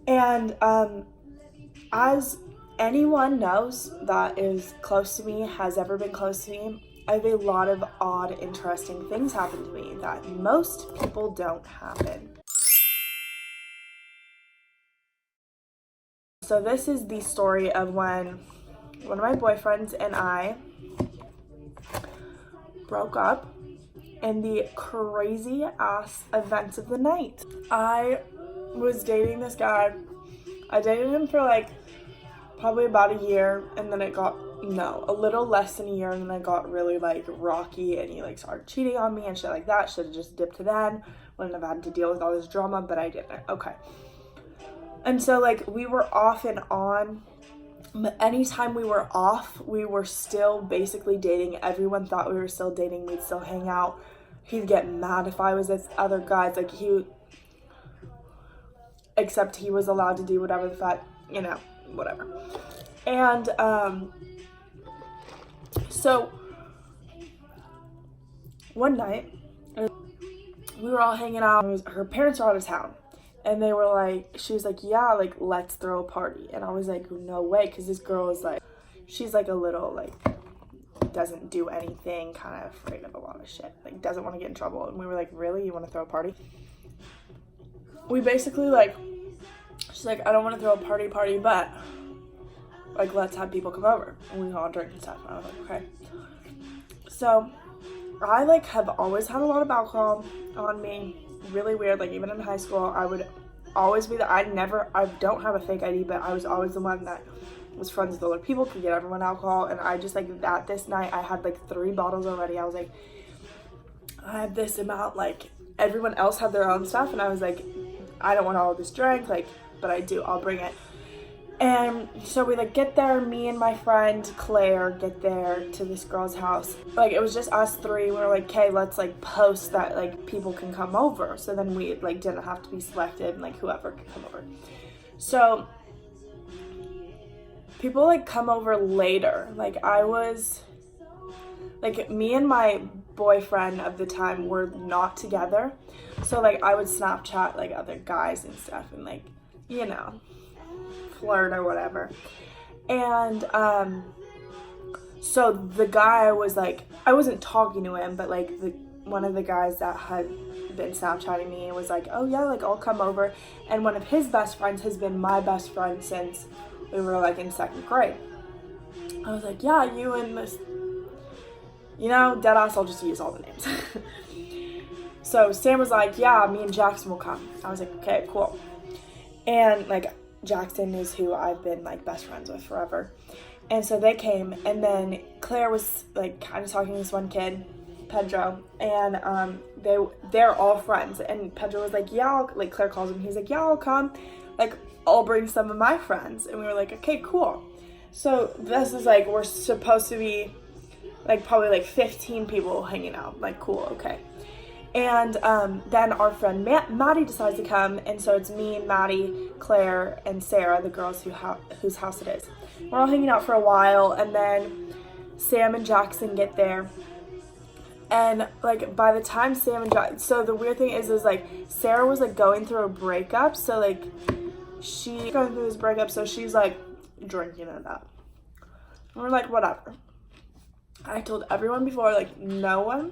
And as anyone knows that is close to me, has ever been close to me, I have a lot of odd, interesting things happen to me that most people don't happen. So this is the story of when one of my boyfriends and I broke up and the crazy ass events of the night. I was dating this guy. I dated him for like probably about a year, and then a little less than a year, and then it got really like rocky, and he like started cheating on me and shit like that. Should have just dipped then. Wouldn't have had to deal with all this drama, but I didn't. Okay. And so like we were off and on, but anytime we were off, we were still basically dating. Everyone thought we were still dating. We'd still hang out. He'd get mad if I was with other guys. Like except he was allowed to do whatever the fuck, whatever. And so one night we were all hanging out. Her parents were out of town, and they were like, she was like, yeah, like let's throw a party. And I was like, no way, because this girl is like, she's like a little like doesn't do anything, kind of afraid of a lot of shit, like doesn't want to get in trouble. And we were like, really, you want to throw a party? We basically like, she's like, I don't want to throw a party, but like let's have people come over and we can all drink and stuff. And I was like, okay. So I like have always had a lot of alcohol on me. Really weird. Like even in high school, I would always be I don't have a fake ID, but I was always the one that was friends with other people, could get everyone alcohol. And I just like that this night I had like 3 bottles already. I was like, I have this amount, like everyone else had their own stuff, and I was like, I don't want all of this drink, like, but I do, I'll bring it. And so we like get there, me and my friend Claire get there to this girl's house. Like it was just us 3. We were like, okay, let's like post that like people can come over. So then we like didn't have to be selected, and like whoever could come over. So people like come over later. Like I was like, me and my boyfriend of the time were not together. So like I would Snapchat like other guys and stuff, and like, flirt or whatever. And so the guy was like, I wasn't talking to him, but like one of the guys that had been Snapchatting me was like, oh yeah, like I'll come over. And one of his best friends has been my best friend since we were like in 2nd grade. I was like, yeah, you and this, deadass, I'll just use all the names. So Sam was like, yeah, me and Jackson will come. I was like, okay, cool. And like Jackson is who I've been like best friends with forever. And so they came, and then Claire was like kind of talking to this one kid, Pedro, and they're all friends. And Pedro was like, yeah, like Claire calls him, he's like, yeah, I'll come, like I'll bring some of my friends. And we were like, okay, cool. So this is like, we're supposed to be like probably like 15 people hanging out, like cool, okay. And then our friend Maddie decides to come, and so it's me, Maddie, Claire, and Sarah, the girls whose house it is. We're all hanging out for a while, and then Sam and Jackson get there. And like by the time Sam and Jackson, so the weird thing is like Sarah was like going through a breakup, so like she going through this breakup, so she's like drinking it up. And we're like, whatever. I told everyone before, like no one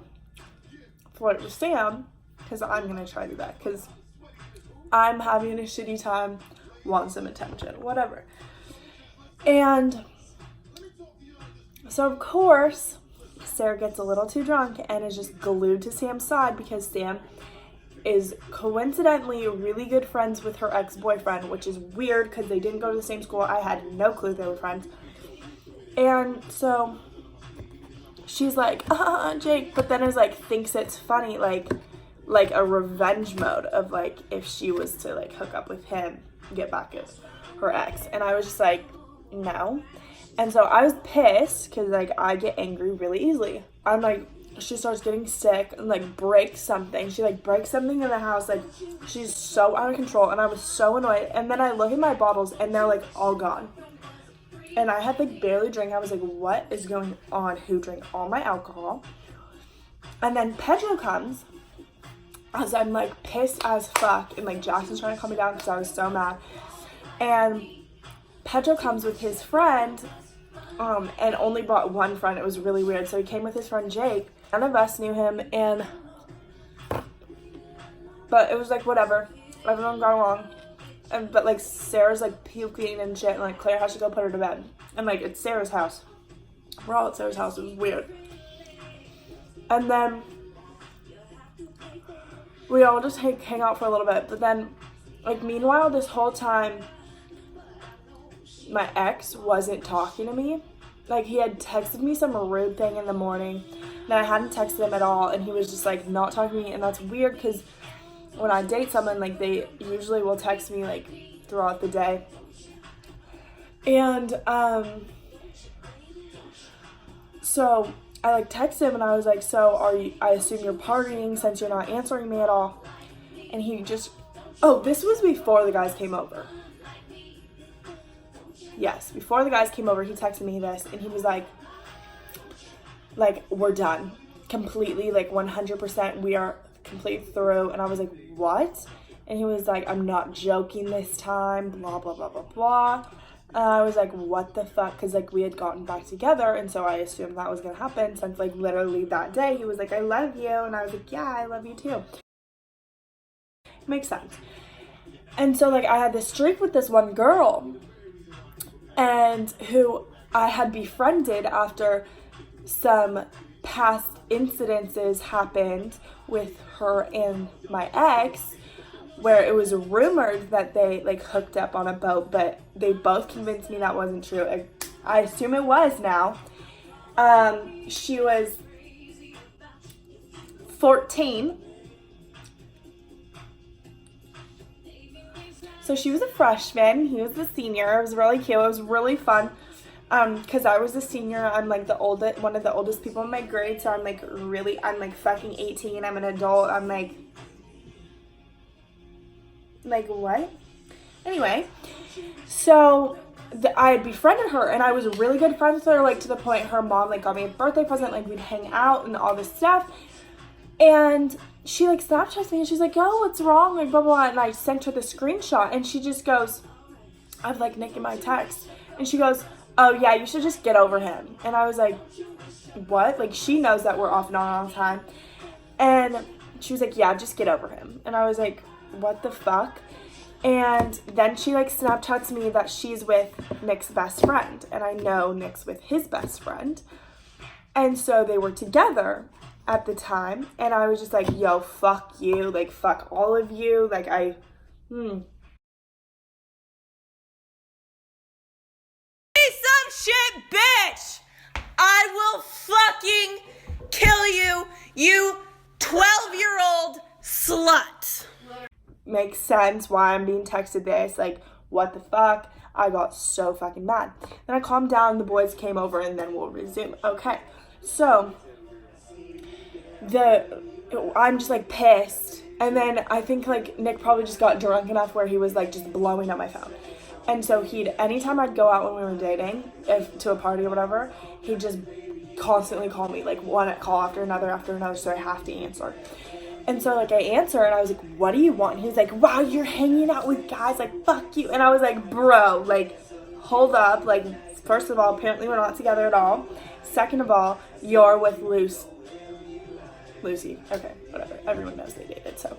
flirt with Sam, because I'm gonna try to do that, because I'm having a shitty time, want some attention, whatever. And so of course Sarah gets a little too drunk and is just glued to Sam's side, because Sam is coincidentally really good friends with her ex-boyfriend, which is weird because they didn't go to the same school. I had no clue they were friends. And so she's like, Jake, but then is like thinks it's funny, like a revenge mode of like if she was to like hook up with him, get back at her ex. And I was just like, no. And so I was pissed because like I get angry really easily. I'm like, she starts getting sick and like breaks something. She like breaks something in the house. Like she's so out of control, and I was so annoyed. And then I look at my bottles and they're like all gone. And I had like barely drank. I was like, what is going on? Who drank all my alcohol? And then Pedro comes as I'm like pissed as fuck, and like Jackson's trying to calm me down because I was so mad. And Pedro comes with his friend, and only brought one friend. It was really weird. So he came with his friend Jake. None of us knew him, but it was like whatever. Everyone got along. But like Sarah's like puking and shit, and like Claire has to go put her to bed. And like it's Sarah's house. We're all at Sarah's house. It was weird. And then we all just hang out for a little bit. But then, like, meanwhile, this whole time, my ex wasn't talking to me. Like, he had texted me some rude thing in the morning, and I hadn't texted him at all, and he was just, like, not talking to me. And that's weird, because when I date someone, like, they usually will text me, like, throughout the day. And, so I like texted him and I was like, so I assume you're partying since you're not answering me at all. And he just, this was before the guys came over. Yes, before the guys came over, he texted me this, and he was like, we're done. Completely, like 100%, we are completely through. And I was like, what? And he was like, I'm not joking this time, blah, blah, blah, blah, blah. I was like, what the fuck? Because, like, we had gotten back together, and so I assumed that was going to happen since, like, literally that day, he was like, I love you, and I was like, yeah, I love you too. Makes sense. And so, like, I had this streak with this one girl, and who I had befriended after some past incidences happened with her and my ex, where it was rumored that they, like, hooked up on a boat, but they both convinced me that wasn't true. I assume it was now. She was 14. So she was a freshman. He was the senior. It was really cute. It was really fun. Because I was a senior. I'm, like, one of the oldest people in my grade. So I'm, like, fucking 18. I'm an adult. I'm, like, what? Anyway, so I had befriended her, and I was really good friends with her, like, to the point her mom, like, got me a birthday present, like, we'd hang out and all this stuff, and she, like, Snapchats me, and she's like, oh, what's wrong, like, blah, blah, blah, and I sent her the screenshot, and she just goes, I have, like, Nick in my text, and she goes, oh, yeah, you should just get over him, and I was like, what? Like, she knows that we're off and on all the time, and she was like, yeah, just get over him, and I was like, what the fuck? And then she, like, Snapchats me that she's with Nick's best friend, and I know Nick's with his best friend, and so they were together at the time, and I was just like, yo, fuck you, like, fuck all of you, like, Some shit, bitch! I will fucking kill you, you 12-year-old slut! Makes sense why I'm being texted this, like, what the fuck? I got so fucking mad. Then I calmed down, the boys came over, and then we'll resume. Okay, so I'm just, like, pissed, and then I think, like, Nick probably just got drunk enough where he was, like, just blowing up my phone. And so anytime I'd go out when we were dating, to a party or whatever, he'd just constantly call me, like, one call after another, so I have to answer. And so, like, I answer, and I was like, what do you want? And he was like, wow, you're hanging out with guys, like, fuck you. And I was like, bro, like, hold up. Like, first of all, apparently we're not together at all. Second of all, you're with Lucy. Okay, whatever. Everyone knows they dated, so.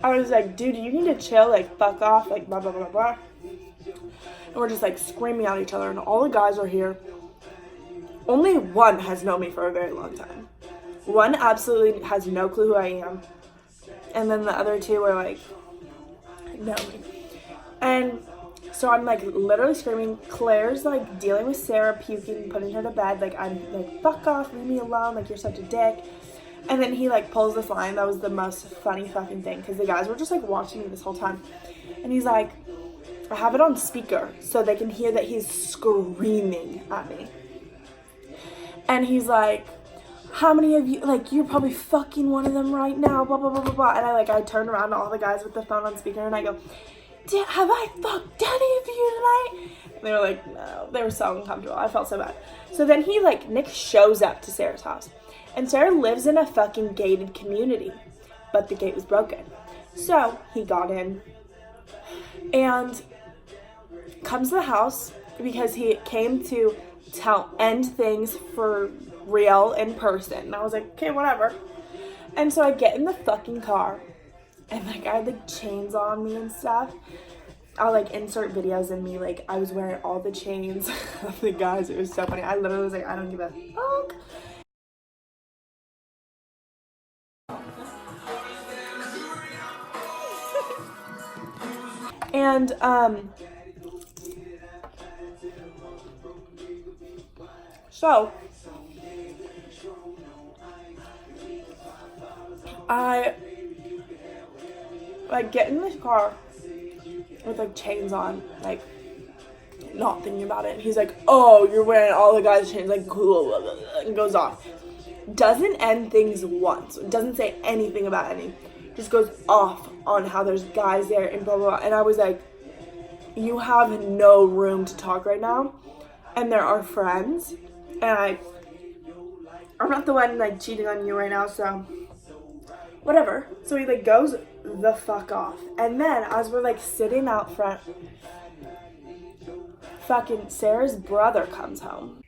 I was like, dude, you need to chill, like, fuck off, like, blah, blah, blah, blah. And we're just, like, screaming at each other, and all the guys are here. Only one has known me for a very long time. One absolutely has no clue who I am. And then the other two are like, know me. And so I'm like literally screaming. Claire's like dealing with Sarah, puking, putting her to bed. Like, I'm like, fuck off, leave me alone. Like, you're such a dick. And then he like pulls this line. That was the most funny fucking thing. Because the guys were just like watching me this whole time. And he's like, I have it on speaker so they can hear that he's screaming at me. And he's like, how many of you, like, you're probably fucking one of them right now, blah, blah, blah, blah, blah. And I turn around to all the guys with the phone on speaker, and I go, have I fucked any of you tonight? And they were like, no. They were so uncomfortable. I felt so bad. So then Nick shows up to Sarah's house. And Sarah lives in a fucking gated community. But the gate was broken. So he got in. And comes to the house because he came to end things for real in person. And I was like, okay, whatever. And so I get in the fucking car, and like I had like chains on me and stuff. I'll like insert videos of me, like I was wearing all the chains of the guys. It was so funny. I literally was like, I don't give a fuck. And so I like get in this car with like chains on, like not thinking about it. And he's like, oh, you're wearing all the guys' chains, like cool, and goes off. Doesn't end things once. Doesn't say anything about any. Just goes off on how there's guys there and blah, blah, blah. And I was like, you have no room to talk right now. And there are friends. And I'm not the one like cheating on you right now, so whatever. So he like goes the fuck off. And then as we're like sitting out front, fucking Sarah's brother comes home.